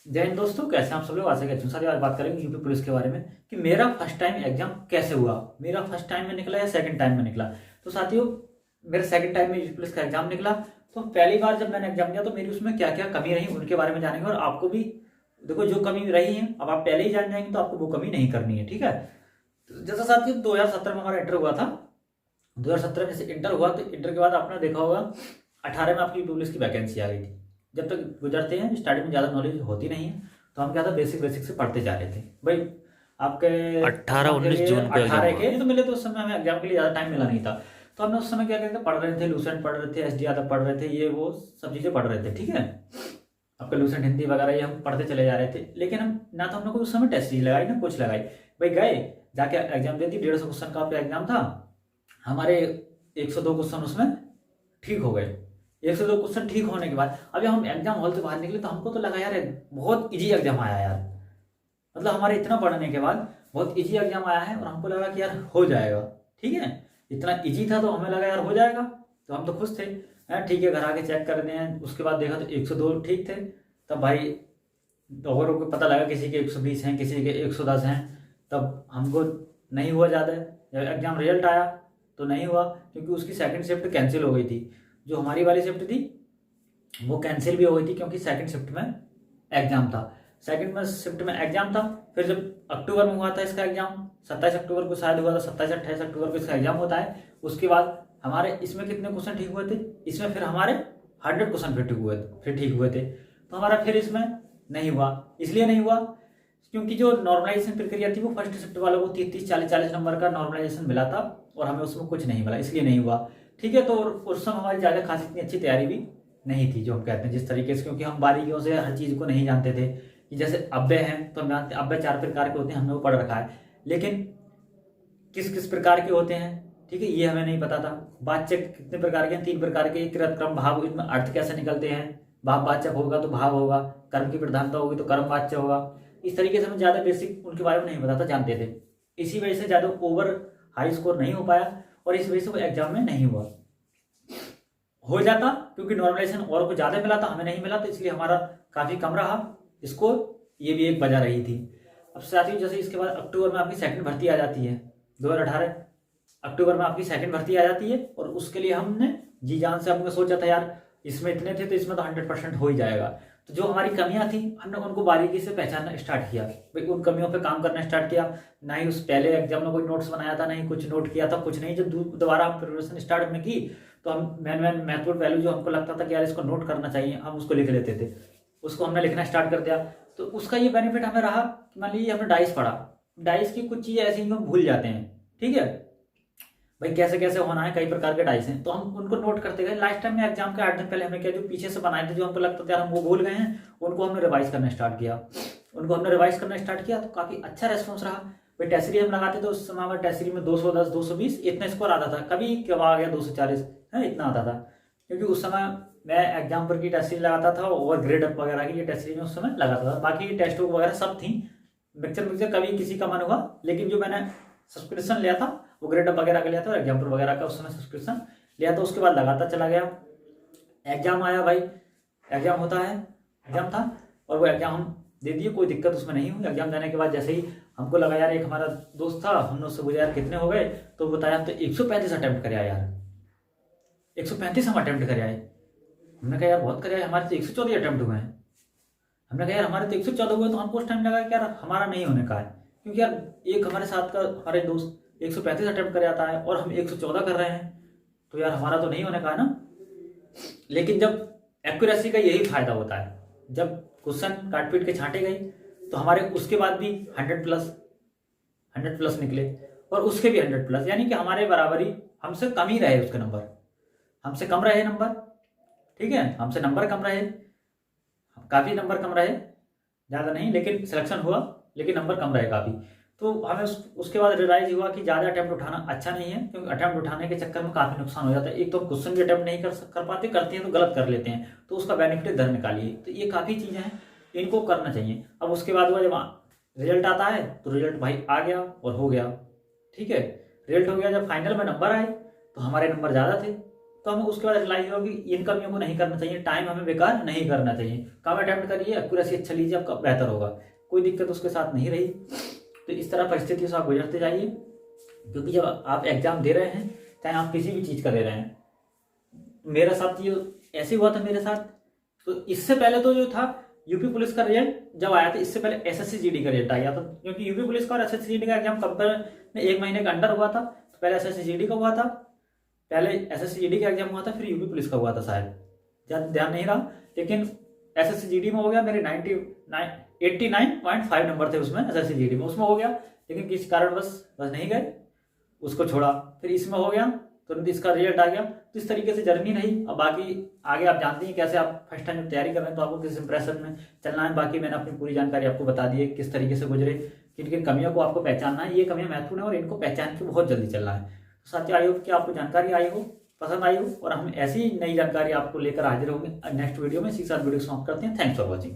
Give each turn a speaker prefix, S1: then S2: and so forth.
S1: जय हिंद दोस्तों, कैसे हैं आप सब लोग। आशा करता हूँ सारी आज बात करेंगे यूपी पुलिस के बारे में कि मेरा फर्स्ट टाइम एग्जाम कैसे हुआ। मेरा फर्स्ट टाइम में निकला या सेकंड टाइम में निकला। तो साथियों, मेरा सेकंड टाइम में यूपी पुलिस का एग्जाम निकला। तो पहली बार जब मैंने एग्जाम दिया तो मेरी उसमें क्या क्या कमी रही उनके बारे में जानेंगे। और आपको भी देखो, जो कमी रही है अब आप पहले ही जान जाएंगे तो आपको वो कमी नहीं करनी है, ठीक है। तो जैसा साथियों 2017 में हमारा इंटर हुआ था। 2017 में जैसे इंटर हुआ तो इंटर के बाद आपने देखा होगा 18 में आपकी पुलिस की वैकेंसी आ गई थी। जब तक गुजरते हैं स्टार्टिंग में ज़्यादा नॉलेज होती नहीं है, तो हम क्या था बेसिक बेसिक से पढ़ते जा रहे थे भाई। आपके
S2: 18-19 जून को एग्जाम
S1: 18
S2: हुआ।
S1: के तो मिले, तो उस समय हमें एग्जाम के लिए ज़्यादा टाइम मिला नहीं था। तो हमने उस समय क्या करते पढ़ रहे थे, लूसेंट पढ़ रहे थे, एस डी यादव पढ़ रहे थे, ये वो सब चीज़ें पढ़ रहे थे, ठीक है। आपका लूसेंट हिंदी वगैरह ये हम पढ़ते चले जा रहे थे। लेकिन हम ना तो हमने कोई उस समय टेस्ट सीरीज लगाई ना कुछ लगाई। भाई गए जाके एग्जाम दे दी। 150 क्वेश्चन का आपका एग्जाम था। हमारे 102 क्वेश्चन उसमें ठीक हो गए। 102 क्वेश्चन ठीक होने के बाद अब जब हम एग्जाम हॉल से बाहर निकले तो हमको तो लगा यार बहुत इजी एग्जाम आया यार। मतलब हमारे इतना पढ़ने के बाद बहुत इजी एग्जाम आया है और हमको लगा कि यार हो जाएगा, ठीक है। इतना इजी था तो हमें लगा यार हो जाएगा, तो हम तो खुश थे। ठीक है, घर आके चेक कर रहे हैं। उसके बाद देखा तो 102 ठीक थे। तब भाई और को पता लगा किसी के 120 हैं, किसी के 110 हैं। तब हमको नहीं हुआ ज़्यादा। जब एग्जाम रिजल्ट आया तो नहीं हुआ, क्योंकि उसकी सेकंड शिफ्ट कैंसिल हो गई थी। जो हमारी वाली शिफ्ट थी वो कैंसिल भी हो गई थी, क्योंकि सेकंड शिफ्ट में एग्जाम था। सेकंड में शिफ्ट में एग्जाम था। फिर जब अक्टूबर में हुआ था इसका एग्जाम, 27 अक्टूबर को शायद हुआ था, 27-28 अक्टूबर को इसका एग्जाम होता है। उसके बाद हमारे इसमें कितने क्वेश्चन ठीक हुए थे, इसमें फिर हमारे 100 क्वेश्चन फिर ठीक हुए थे। तो हमारा फिर इसमें नहीं हुआ। इसलिए नहीं हुआ क्योंकि जो नॉर्मलाइजेशन प्रक्रिया थी वो फर्स्ट शिफ्ट वालों को 30-40 नंबर का नॉर्मलाइजेशन मिला था और हमें उसमें कुछ नहीं मिला, इसलिए नहीं हुआ, ठीक है। तो उस समय हमारी ज़्यादा खास इतनी अच्छी तैयारी भी नहीं थी, जो हम कहते हैं जिस तरीके से, क्योंकि हम बारीकियों से हर चीज़ को नहीं जानते थे। कि जैसे अव्यय हैं तो हम जानते हैं अव्यय 4 प्रकार के होते हैं, हमने वो पढ़ रखा है। लेकिन किस किस प्रकार के होते हैं, ठीक है, ये हमें नहीं पता था। वाच्य कितने प्रकार के हैं, 3 प्रकार के। कृत, क्रम, भाव, इनमें अर्थ कैसे निकलते हैं। भाव वाचक होगा तो भाव होगा, कर्म की प्रधानता होगी तो कर्म वाच्य होगा। इस तरीके से हमें ज़्यादा बेसिक उनके बारे में नहीं पता था, जानते थे। इसी वजह से ज़्यादा ओवर हाई स्कोर नहीं हो पाया और इस वजह से वो एग्जाम में नहीं हुआ। हो जाता क्योंकि नॉर्मलाइजेशन और को ज़्यादा मिला था, हमें नहीं मिला, तो इसलिए हमारा काफ़ी कम रहा स्कोर। ये भी एक वजह रही थी। अब साथ ही जैसे इसके बाद अक्टूबर में आपकी सेकंड भर्ती आ जाती है। 2018 अक्टूबर में आपकी सेकंड भर्ती आ जाती है और उसके लिए हमने जी जान से हमने सोचा था यार इसमें इतने थे तो इसमें तो 100% हो ही जाएगा। तो जो हमारी कमियां थी हमने उनको बारीकी से पहचानना स्टार्ट किया। भाई उन कमियों पे काम करना स्टार्ट किया। ना ही उस पहले एग्जाम में कोई नोट्स बनाया था, ना ही कुछ नोट किया था, कुछ नहीं। जब दोबारा हम प्रिपरेशन स्टार्ट हमने की तो हम मैन महत्वपूर्ण वैल्यू जो हमको लगता था कि यार इसको नोट करना चाहिए, हम उसको लिख लेते थे। उसको हमने लिखना स्टार्ट कर दिया। तो उसका ये बेनिफिट हमें रहा कि मान लीजिए हमने डाइस पढ़ा, डाइस की कुछ चीज़ें ऐसी हम भूल जाते हैं, ठीक है। भाई कैसे कैसे होना है, कई प्रकार के डाइस हैं तो हम उनको नोट करते गए। लास्ट टाइम में एग्जाम के 8 दिन पहले हमने क्या जो पीछे से बनाए थे, जो हमको लगता था यार हम वो भूल गए हैं, उनको हमने रिवाइज करना स्टार्ट किया। तो काफ़ी अच्छा रेस्पॉन्स रहा। भाई टेस्ट सीरीज हम लगाते तो उस समय हमारे टेस्ट सीरीज में 210 220 इतना स्कोर आता था। कभी कब आ गया 240 है, इतना आता था। क्योंकि उस समय मैं एग्जाम पर की टेस्ट सीरीज लगाता था और ग्रेड अप वगैरह की टेस्ट सीरीज में उस समय लगाता था। बाकी टेस्ट बुक वगैरह सब थी, मिक्सर कभी किसी का मन हुआ। लेकिन जो मैंने सब्सक्रिप्शन लिया था वो ग्रेड अप वगैरह का लिया था और एग्जाम वगैरह का उस समय सब्सक्रिप्शन लिया था। उसके बाद लगाता चला गया। एग्जाम आया भाई, एग्जाम होता है, एग्जाम था और वो एग्जाम हम दे दिए, कोई दिक्कत उसमें नहीं हुई। एग्जाम देने के बाद जैसे ही हमको लगा यार, एक हमारा दोस्त था, हमने उससे पूछा यार कितने हो गए, तो बताया हम तो 135 अटेम्प्ट करे आए यार। 135 हम अटेम्प्ट करे आए। हमने कहा यार बहुत करे आए, हमारे तो 114 अटेम्प्ट हुए हैं। हमने कहा यार हमारे तो 114 हुए। तो हमको उस टाइम लगा कि यार हमारा नहीं होने का है, क्योंकि यार एक हमारे साथ का हमारे दोस्त 135 अटेम्प्ट कर आता है और हम 114 कर रहे हैं, तो यार हमारा तो नहीं होने का है ना। लेकिन जब एक्यूरेसी का यही फायदा होता है, जब क्वेश्चन काट पीट के छांटे गए तो हमारे उसके बाद भी 100 प्लस निकले और उसके भी 100 प्लस, यानी कि हमारे बराबरी, हमसे कम ही रहे उसके नंबर, हमसे कम रहे नंबर, ठीक है। हमसे नंबर कम रहे, काफ़ी नंबर कम रहे, ज़्यादा नहीं, लेकिन सिलेक्शन हुआ लेकिन नंबर कम रहे काफ़ी। तो हमें उसके बाद रियलाइज हुआ कि ज़्यादा अटैम्प्ट उठाना अच्छा नहीं है, क्योंकि अटैम्प्ट उठाने के चक्कर में काफ़ी नुकसान हो जाता है। एक तो क्वेश्चन भी अटैम्प्ट नहीं कर पाते, करते हैं तो गलत कर लेते हैं, तो उसका बेनिफिट इधर निकालिए। तो ये काफ़ी चीज़ें हैं, इनको करना चाहिए। अब उसके बाद हुआ जब रिजल्ट आता है तो रिजल्ट भाई आ गया और हो गया, ठीक है। रिजल्ट हो गया, जब फाइनल में नंबर आए तो हमारे नंबर ज़्यादा थे, तो हमें उसके बाद रियलाइज होगा कि इन कमियों को नहीं करना चाहिए, टाइम हमें बेकार नहीं करना चाहिए, काम अटेम्प्ट करिए, एक्यूरेसी अच्छा लीजिए, आपका बेहतर होगा, कोई दिक्कत उसके साथ नहीं रही। तो इस तरह परिस्थितियों से आप गुजरते जाइए, क्योंकि जब आप एग्जाम दे रहे हैं, चाहे आप किसी भी चीज़ का दे रहे हैं, मेरा साथ ये ऐसे हुआ था मेरे साथ। तो इससे पहले तो जो था यूपी पुलिस का रिजल्ट जब आया था, इससे पहले एसएससी जीडी का रिजल्ट आया था, क्योंकि यूपी पुलिस का और एसएससी जीडी का एग्जाम कंपेयर में 1 महीने का अंडर हुआ था। तो पहले एसएससी जीडी का हुआ था, पहले एसएससी जीडी का एग्जाम हुआ था, फिर यूपी पुलिस का हुआ था, शायद ध्यान नहीं रहा। लेकिन एसएससी जीडी में हो गया, मेरे 89.5 नंबर थे उसमें, एसएससी जीडी में उसमें हो गया, लेकिन किसी कारण बस नहीं गए, उसको छोड़ा। फिर इसमें हो गया, तुरंत इसका रिजल्ट आ गया। तो इस तरीके से जर्नी रही। अब बाकी आगे आप जानते हैं कैसे आप फर्स्ट टाइम जब तैयारी कर रहे हैं तो आपको किस इंप्रेशन में चलना है। बाकी मैंने अपनी पूरी जानकारी आपको बता दी है, किस तरीके से गुजरे, किन किन कमियों को आपको पहचानना है, ये कमियां महत्वपूर्ण है और इनको पहचान के बहुत जल्दी चलना है। तो साथियों, आई होप कि आपको जानकारी आई हो, पसंद आई हो, और हम ऐसी नई जानकारी आपको लेकर हाजिर होंगे नेक्स्ट वीडियो में। इसी के साथ वीडियो समाप्त करते हैं। Thanks for watching.